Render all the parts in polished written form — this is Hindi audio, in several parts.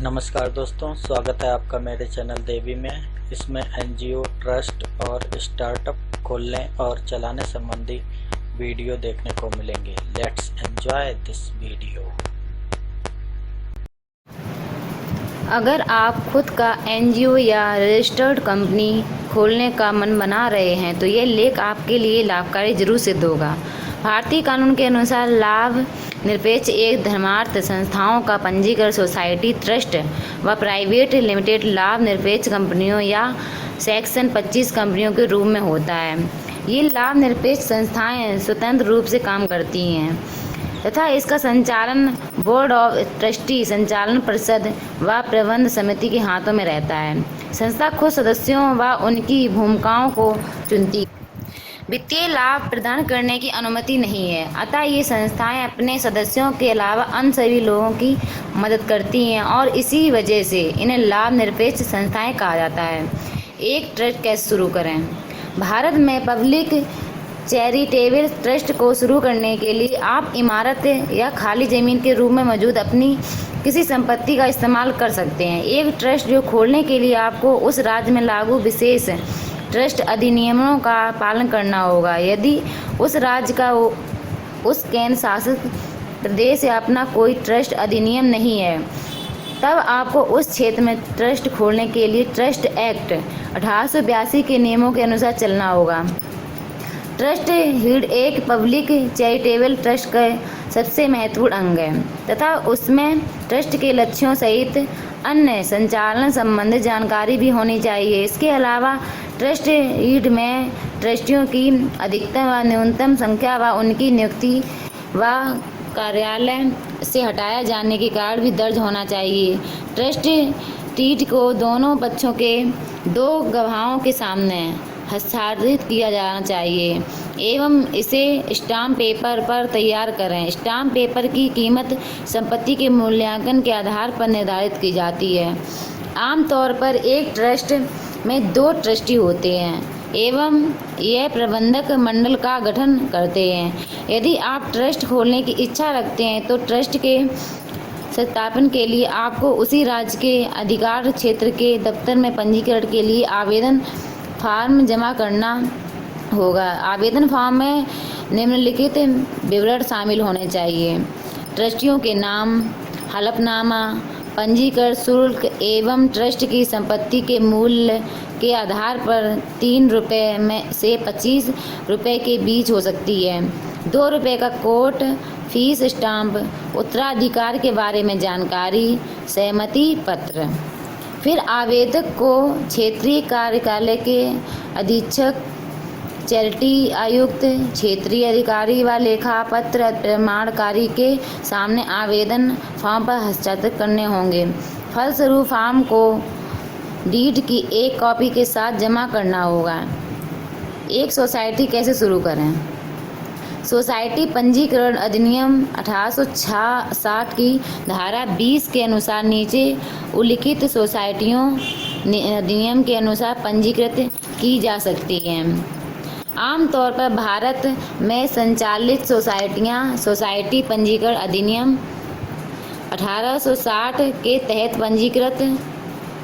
नमस्कार दोस्तों, स्वागत है आपका मेरे चैनल देवी में। इसमें एनजीओ, ट्रस्ट और स्टार्टअप खोलने और चलाने संबंधी वीडियो देखने को मिलेंगे। Let's enjoy this video. अगर आप खुद का एनजीओ या रजिस्टर्ड कंपनी खोलने का मन बना रहे हैं तो ये लेख आपके लिए लाभकारी जरूर सिद्ध होगा। भारतीय कानून के अनुसार लाभ निरपेक्ष एक धर्मार्थ संस्थाओं का पंजीकरण सोसाइटी, ट्रस्ट व प्राइवेट लिमिटेड लाभ निरपेक्ष कंपनियों या सेक्शन 25 कंपनियों के रूप में होता है। ये लाभ निरपेक्ष संस्थाएं स्वतंत्र रूप से काम करती हैं तथा इसका संचालन बोर्ड ऑफ ट्रस्टी, संचालन परिषद व प्रबंध समिति के हाथों में रहता है। संस्था खुद सदस्यों व उनकी भूमिकाओं को चुनती है। वित्तीय लाभ प्रदान करने की अनुमति नहीं है, अतः ये संस्थाएं अपने सदस्यों के अलावा अन्य सभी लोगों की मदद करती हैं और इसी वजह से इन्हें लाभ निरपेक्ष संस्थाएं कहा जाता है। एक ट्रस्ट कैसे शुरू करें? भारत में पब्लिक चैरिटेबल ट्रस्ट को शुरू करने के लिए आप इमारत या खाली ज़मीन के रूप में मौजूद अपनी किसी संपत्ति का इस्तेमाल कर सकते हैं। एक ट्रस्ट जो खोलने के लिए आपको उस राज्य में लागू विशेष ट्रस्ट अधिनियमों का पालन करना होगा। यदि उस राज्य का उस केंद्र शासित प्रदेश या अपना कोई ट्रस्ट अधिनियम नहीं है, तब आपको उस क्षेत्र में ट्रस्ट खोलने के लिए ट्रस्ट एक्ट 1882 के नियमों के अनुसार चलना होगा। ट्रस्ट हीड एक पब्लिक चैरिटेबल ट्रस्ट का सबसे महत्वपूर्ण अंग है तथा उसमें ट्रस्ट के लक्ष्यों सहित अन्य संचालन संबंधित जानकारी भी होनी चाहिए। इसके अलावा ट्रस्ट हीड में ट्रस्टियों की अधिकतम व न्यूनतम संख्या व उनकी नियुक्ति व कार्यालय से हटाया जाने के कारण भी दर्ज होना चाहिए। ट्रस्ट डीड को दोनों पक्षों के दो गवाहों के सामने हस्ताक्षरित किया जाना चाहिए एवं इसे स्टाम्प पेपर पर तैयार करें। स्टाम्प पेपर की कीमत संपत्ति के मूल्यांकन के आधार पर निर्धारित की जाती है। आमतौर पर एक ट्रस्ट में 2 ट्रस्टी होते हैं एवं यह प्रबंधक मंडल का गठन करते हैं। यदि आप ट्रस्ट खोलने की इच्छा रखते हैं तो ट्रस्ट के सत्यापन के लिए आपको उसी राज्य के अधिकार क्षेत्र के दफ्तर में पंजीकरण के लिए आवेदन फॉर्म जमा करना होगा। आवेदन फॉर्म में निम्नलिखित विवरण शामिल होने चाहिए: ट्रस्टियों के नाम, हलफनामा, पंजीकरण शुल्क एवं ट्रस्ट की संपत्ति के मूल्य के आधार पर 3 रुपये में से 25 रुपये के बीच हो सकती है। 2 रुपये का कोर्ट फीस स्टाम्प, उत्तराधिकार के बारे में जानकारी, सहमति पत्र। फिर आवेदक को क्षेत्रीय कार्यालय के अधीक्षक, चैरिटी आयुक्त, क्षेत्रीय अधिकारी व लेखा पत्र प्रमाणकारी के सामने आवेदन फॉर्म पर हस्ताक्षर करने होंगे। फलस्वरूप फॉर्म को डीड की एक कॉपी के साथ जमा करना होगा। एक सोसाइटी कैसे शुरू करें? सोसाइटी पंजीकरण अधिनियम 1860 की धारा 20 के अनुसार नीचे उल्लिखित सोसाइटियों अधिनियम के अनुसार पंजीकृत की जा सकती हैं। आमतौर पर भारत में संचालित सोसाइटियां सोसाइटी पंजीकरण अधिनियम 1860 के तहत पंजीकृत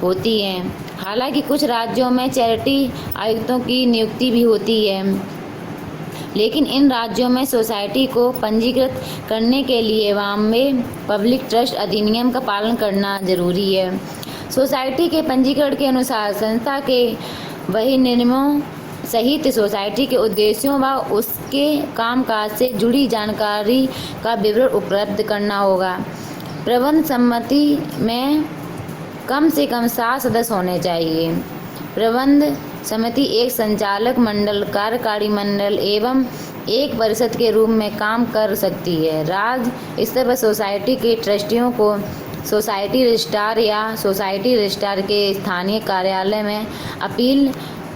होती हैं। हालांकि कुछ राज्यों में चैरिटी आयुक्तों की नियुक्ति भी होती है, लेकिन इन राज्यों में सोसाइटी को पंजीकृत करने के लिए बॉम्बे पब्लिक ट्रस्ट अधिनियम का पालन करना जरूरी है। सोसाइटी के पंजीकरण के अनुसार संस्था के वही नियमों सहित सोसाइटी के उद्देश्यों व उसके कामकाज से जुड़ी जानकारी का विवरण उपलब्ध करना होगा। प्रबंध समिति में कम से कम 7 सदस्य होने चाहिए। प्रबंध समिति एक संचालक मंडल, कार्यकारी मंडल एवं एक परिषद के रूप में काम कर सकती है। राज्य स्तर पर सोसाइटी के ट्रस्टियों को सोसाइटी रजिस्ट्रार या सोसाइटी रजिस्ट्रार के स्थानीय कार्यालय में अपील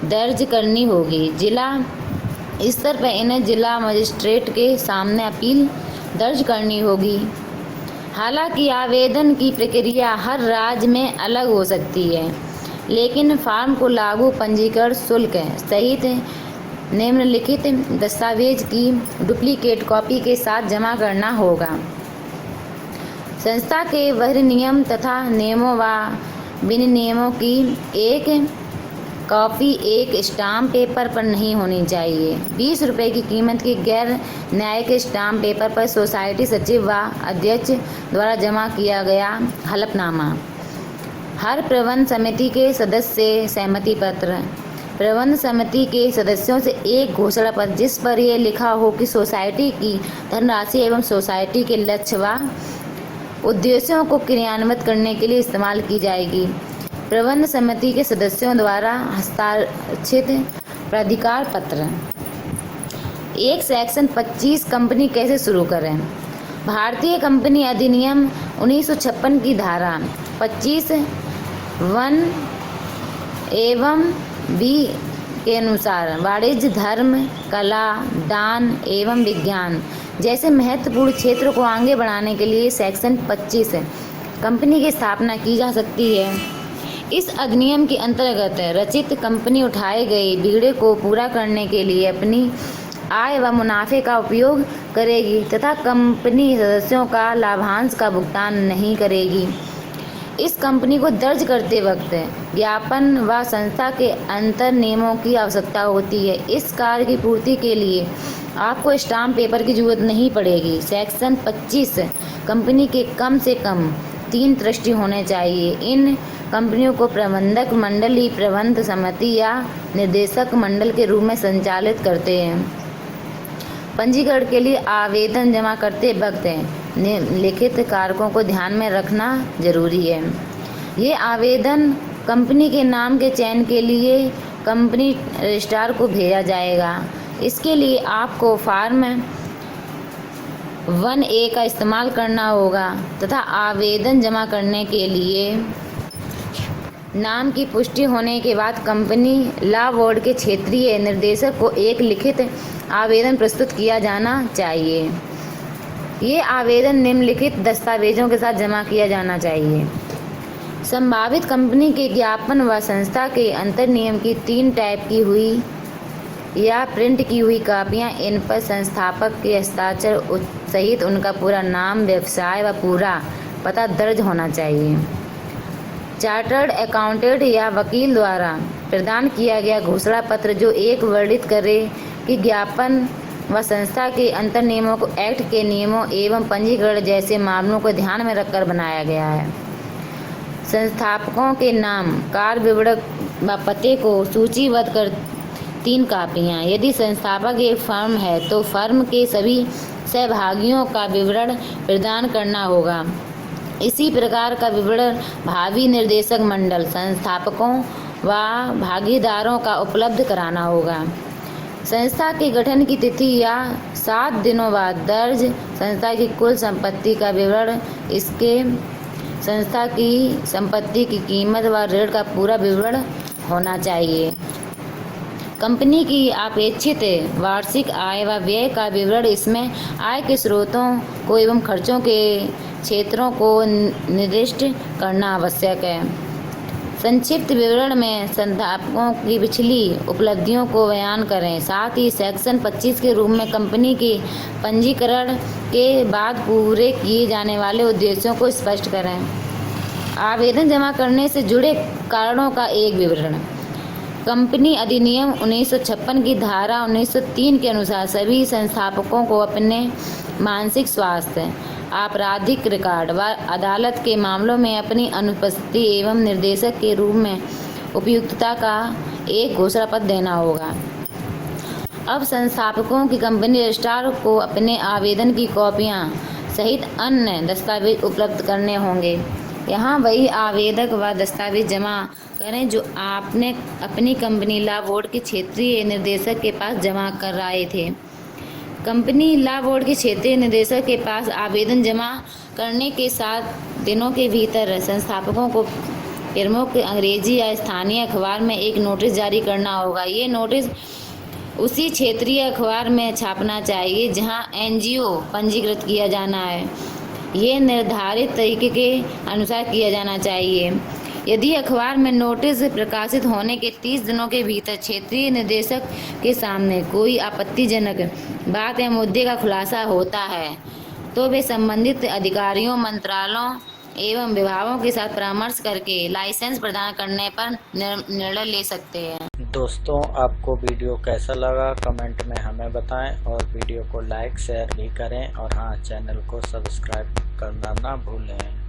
दर्ज करनी होगी। जिला स्तर पर इन्हें जिला मजिस्ट्रेट के सामने अपील दर्ज करनी होगी। हालांकि आवेदन की प्रक्रिया हर राज्य में अलग हो सकती है, लेकिन फॉर्म को लागू पंजीकरण शुल्क सहित निम्नलिखित दस्तावेज की डुप्लीकेट कॉपी के साथ जमा करना होगा। संस्था के अधिनियम तथा नियमों व विनियमों की एक कॉपी एक स्टाम्प पेपर पर नहीं होनी चाहिए। 20 रुपये की कीमत की गैर न्यायिक स्टाम्प पेपर पर सोसाइटी सचिव व अध्यक्ष द्वारा जमा किया गया हलफनामा। हर प्रबंध समिति के सदस्य से सहमति पत्र। प्रबंध समिति के सदस्यों से एक घोषणा पत्र जिस पर यह लिखा हो कि सोसाइटी की धनराशि एवं सोसाइटी के लक्ष्य व उद्देश्यों को क्रियान्वित करने के लिए इस्तेमाल की जाएगी। प्रबंध समिति के सदस्यों द्वारा हस्ताक्षरित प्राधिकार पत्र। एक सेक्शन 25 कंपनी कैसे शुरू करें। भारतीय कंपनी अधिनियम 1956 की धारा 25(1) एवं बी के अनुसार वाणिज्य, धर्म, कला, दान एवं विज्ञान जैसे महत्वपूर्ण क्षेत्र को आगे बढ़ाने के लिए सेक्शन 25 कंपनी की स्थापना की जा सकती है। इस अधिनियम के अंतर्गत रचित कंपनी उठाए गए बिगड़े को पूरा करने के लिए अपनी आय व मुनाफे का उपयोग करेगी तथा कंपनी सदस्यों का लाभांश का भुगतान नहीं करेगी। इस कंपनी को दर्ज करते वक्त ज्ञापन व संस्था के अंतर नियमों की आवश्यकता होती है। इस कार्य की पूर्ति के लिए आपको स्टाम्प पेपर की जरूरत नहीं पड़ेगी। सेक्शन 25 कंपनी के कम से कम 3 ट्रस्टी होने चाहिए। इन कंपनियों को प्रबंधक मंडल ही प्रबंध समिति या निर्देशक मंडल के रूप में संचालित करते हैं। पंजीकरण के लिए आवेदन जमा करते वक्त निम्नलिखित कारकों को ध्यान में रखना जरूरी है। ये आवेदन कंपनी के नाम के चयन के लिए कंपनी रजिस्ट्रार को भेजा जाएगा। इसके लिए आपको फॉर्म 1A का इस्तेमाल करना होगा तथा आवेदन जमा करने के लिए नाम की पुष्टि होने के बाद कंपनी लॉ बोर्ड के क्षेत्रीय निर्देशक को एक लिखित आवेदन प्रस्तुत किया जाना चाहिए। ये आवेदन निम्नलिखित दस्तावेजों के साथ जमा किया जाना चाहिए। संभावित कंपनी के ज्ञापन व संस्था के अंतर नियम की 3 टाइप की हुई या प्रिंट की हुई कापियाँ। इन पर संस्थापक के हस्ताक्षर सहित उनका पूरा नाम, व्यवसाय व पूरा पता दर्ज होना चाहिए। चार्टर्ड अकाउंटेंट या वकील द्वारा प्रदान किया गया घोषणा पत्र जो एक वर्णित करे कि ज्ञापन व संस्था के अंतर नियमों को एक्ट के नियमों एवं पंजीकरण जैसे मामलों को ध्यान में रखकर बनाया गया है। संस्थापकों के नाम, कार्य विवरण व पते को सूचीबद्ध कर 3 कापियाँ। यदि संस्थापक एक फर्म है तो फर्म के सभी सहभागियों का विवरण प्रदान करना होगा। इसी प्रकार का विवरण भावी निर्देशक मंडल, संस्थापकों व भागीदारों का उपलब्ध कराना होगा। संस्था के गठन की तिथि या 7 दिनों बाद दर्ज संस्था की कुल संपत्ति का विवरण, इसके संस्था की संपत्ति की कीमत व ऋण का पूरा विवरण होना चाहिए। कंपनी की अपेक्षित वार्षिक आय व व्यय का विवरण, इसमें आय के स्रोतों को एवं खर्चों के क्षेत्रों को निर्दिष्ट करना आवश्यक है। संक्षिप्त विवरण में संस्थापकों की पिछली उपलब्धियों को बयान करें। साथ ही सेक्शन 25 के रूप में कंपनी के पंजीकरण के बाद पूरे किए जाने वाले उद्देश्यों को स्पष्ट करें। आवेदन जमा करने से जुड़े कारणों का एक विवरण। कंपनी अधिनियम 1956 की धारा 1903 के अनुसार सभी संस्थापकों को अपने मानसिक स्वास्थ्य, आपराधिक रिकॉर्ड व अदालत के मामलों में अपनी अनुपस्थिति एवं निर्देशक के रूप में उपयुक्तता का एक घोषणा पत्र देना होगा। अब संस्थापकों की कंपनी रजिस्ट्रार को अपने आवेदन की कॉपियां सहित अन्य दस्तावेज उपलब्ध करने होंगे। यहाँ वही आवेदक व दस्तावेज जमा करें जो आपने अपनी कंपनी लॉ बोर्ड के क्षेत्रीय निर्देशक के पास जमा कराए थे। कंपनी लॉ बोर्ड के क्षेत्रीय निदेशक के पास आवेदन जमा करने के 7 दिनों के भीतर संस्थापकों को प्रमुख अंग्रेजी या स्थानीय अखबार में एक नोटिस जारी करना होगा। ये नोटिस उसी क्षेत्रीय अखबार में छापना चाहिए जहां एनजीओ पंजीकृत किया जाना है। ये निर्धारित तरीके के अनुसार किया जाना चाहिए। यदि अखबार में नोटिस प्रकाशित होने के 30 दिनों के भीतर क्षेत्रीय निदेशक के सामने कोई आपत्तिजनक बात या मुद्दे का खुलासा होता है तो वे संबंधित अधिकारियों, मंत्रालयों एवं विभागों के साथ परामर्श करके लाइसेंस प्रदान करने पर निर्णय ले सकते हैं। दोस्तों, आपको वीडियो कैसा लगा कमेंट में हमें बताएं और वीडियो को लाइक शेयर भी करें और हाँ, चैनल को सब्सक्राइब करना ना भूलें।